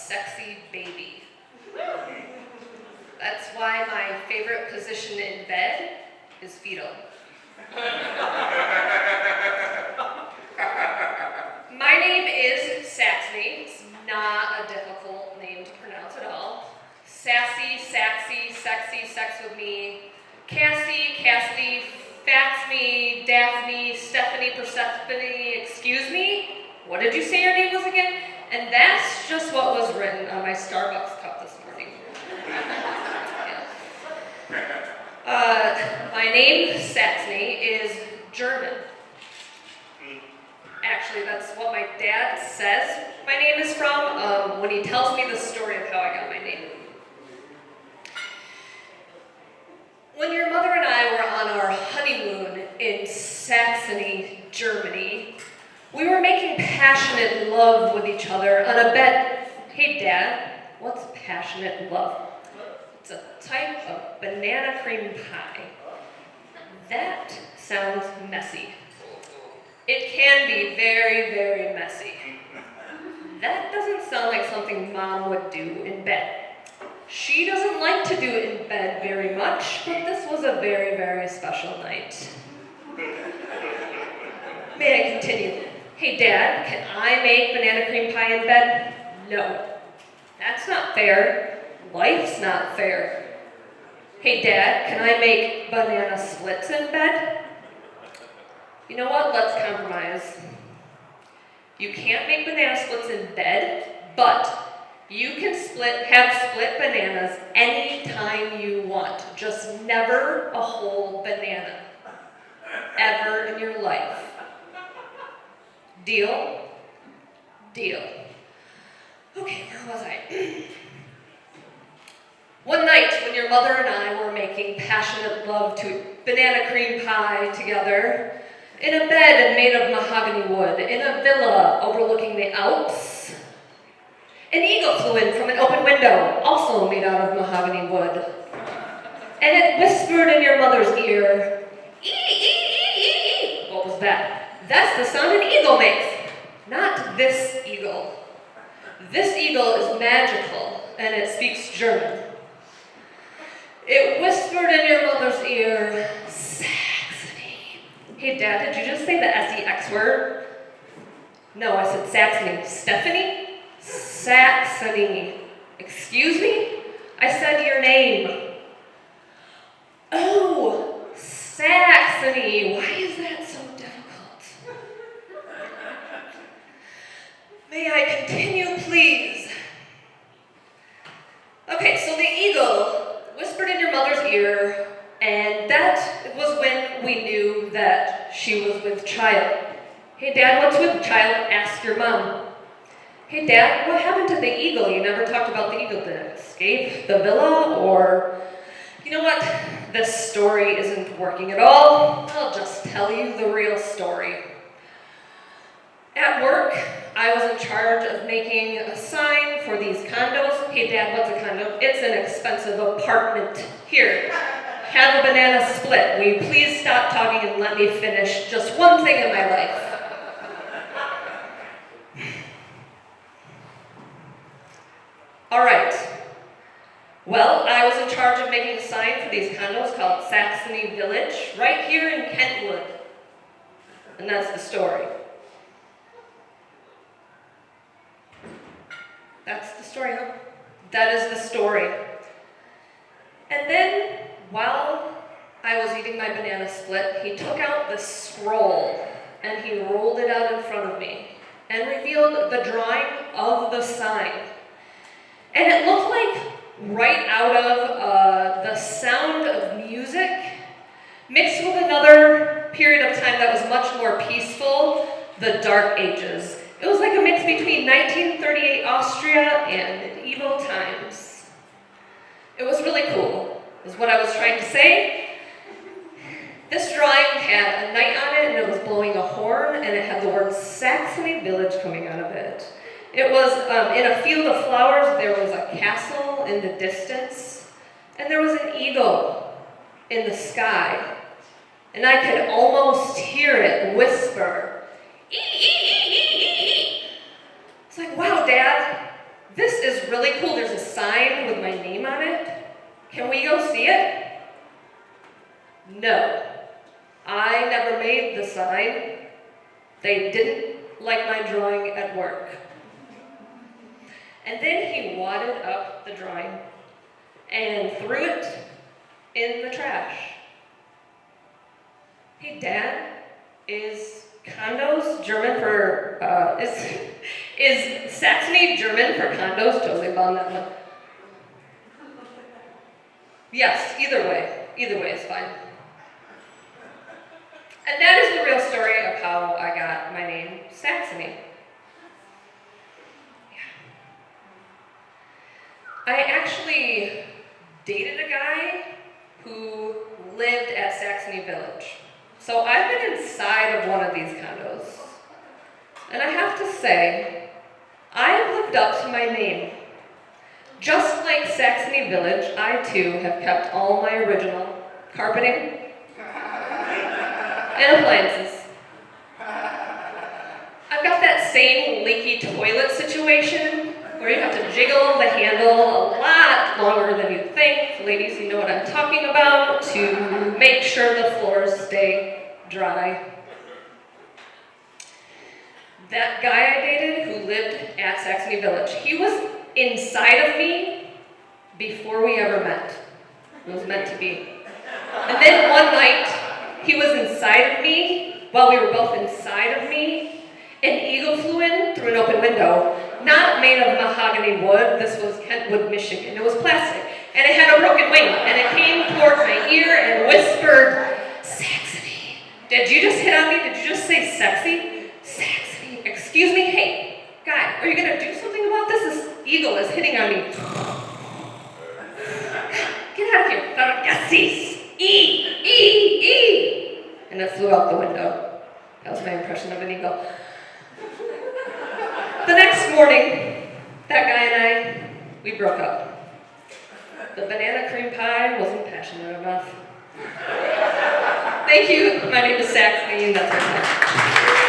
sexy baby. That's why my favorite position in bed is fetal. My name is Saxony. It's not a difficult name to pronounce at all. Sassy, Saxy, Sexy, Sex with Me, Cassie, Cassidy, Fax Me, Daphne, Stephanie, Persephone, excuse me? What did you say your name was again? And that's just what was written on my Starbucks cup this morning. My name, Saxony, is German. Actually, that's what my dad says my name is from when he tells me the story of how I got my name. When your mother and I were on our honeymoon in Saxony, Germany, we were making passionate love with each other on a bed. Hey, Dad, what's passionate love? It's a type of banana cream pie. That sounds messy. It can be very, very messy. That doesn't sound like something Mom would do in bed. She doesn't like to do it in bed very much, but this was a very, very special night. May I continue? Hey, Dad, can I make banana cream pie in bed? No. That's not fair. Life's not fair. Hey, Dad, can I make banana splits in bed? You know what? Let's compromise. You can't make banana splits in bed, but you can have split bananas anytime you want. Just never a whole banana. Ever in your life. Deal? Deal. Okay, where was I? One night when your mother and I were making passionate love to banana cream pie together, in a bed made of mahogany wood, in a villa overlooking the Alps, an eagle flew in from an open window, also made out of mahogany wood. And it whispered in your mother's ear, "Ee, ee, ee, ee, ee." What was that? That's the sound an eagle makes. Not this eagle. This eagle is magical, and it speaks German. It whispered in your mother's ear, "Saxony." Hey, Dad, did you just say the S-E-X word? No, I said Saxony. Stephanie? Saxony. Excuse me? I said your name. Oh, Saxony. Why is that so difficult? May I continue, please? Okay, so the eagle whispered in your mother's ear, and that was when we knew that she was with child. Hey, Dad, what's with child? Ask your mom. Hey, Dad, what happened to the eagle? You never talked about the eagle. Did it escape the villa, or... You know what? This story isn't working at all. I'll just tell you the real story. At work, I was in charge of making a sign for these condos. Hey, Dad, what's a condo? It's an expensive apartment. Here, have a banana split. Will you please stop talking and let me finish just one thing in my life? All right. Well, I was in charge of making a sign for these condos called Saxony Village, right here in Kentwood. And that's the story. That's the story, huh? That is the story. And then, while I was eating my banana split, he took out the scroll and he rolled it out in front of me and revealed the drawing of the sign. And it looked like right out of The Sound of Music, mixed with another period of time that was much more peaceful, the Dark Ages. It was like a mix between 1938 Austria and medieval times. It was really cool, is what I was trying to say. This drawing had a knight on it, and it was blowing a horn, and it had the word Saxony Village coming out of it. It was in a field of flowers. There was a castle in the distance, and there was an eagle in the sky. And I could almost hear it whisper, "Ee, ee, ee, ee, ee." It's like, wow, Dad, this is really cool. There's a sign with my name on it. Can we go see it? No. I never made the sign. They didn't like my drawing at work. And then he wadded up the drawing and threw it in the trash. Hey, Dad, is condos German for, is Saxony German for condos? Totally found that one. Yes, either way is fine. And that is the real story of how I got my name, Saxony. I actually dated a guy who lived at Saxony Village. So I've been inside of one of these condos. And I have to say, I have lived up to my name. Just like Saxony Village, I too have kept all my original carpeting and appliances. I've got that same leaky toilet situation where you have to jiggle the handle a lot longer than you think. Ladies, you know what I'm talking about, to make sure the floors stay dry. That guy I dated who lived at Saxony Village, he was inside of me before we ever met. It was meant to be. And then one night, he was inside of me, while we were both inside of me, an eagle flew in through an open window, not made of mahogany wood. This was Kentwood, Michigan. It was plastic, and it had a broken wing, and it came towards my ear and whispered, "Saxony." Did you just hit on me? Did you just say sexy? Saxony. Excuse me? Hey, guy, are you going to do something about this? This eagle is hitting on me. Get out of here. Yes, cease. E. And it flew out the window. That was my impression of an eagle. The next morning, that guy and I, we broke up. The banana cream pie wasn't passionate enough. Thank you. My name is Saxony, and that's my time.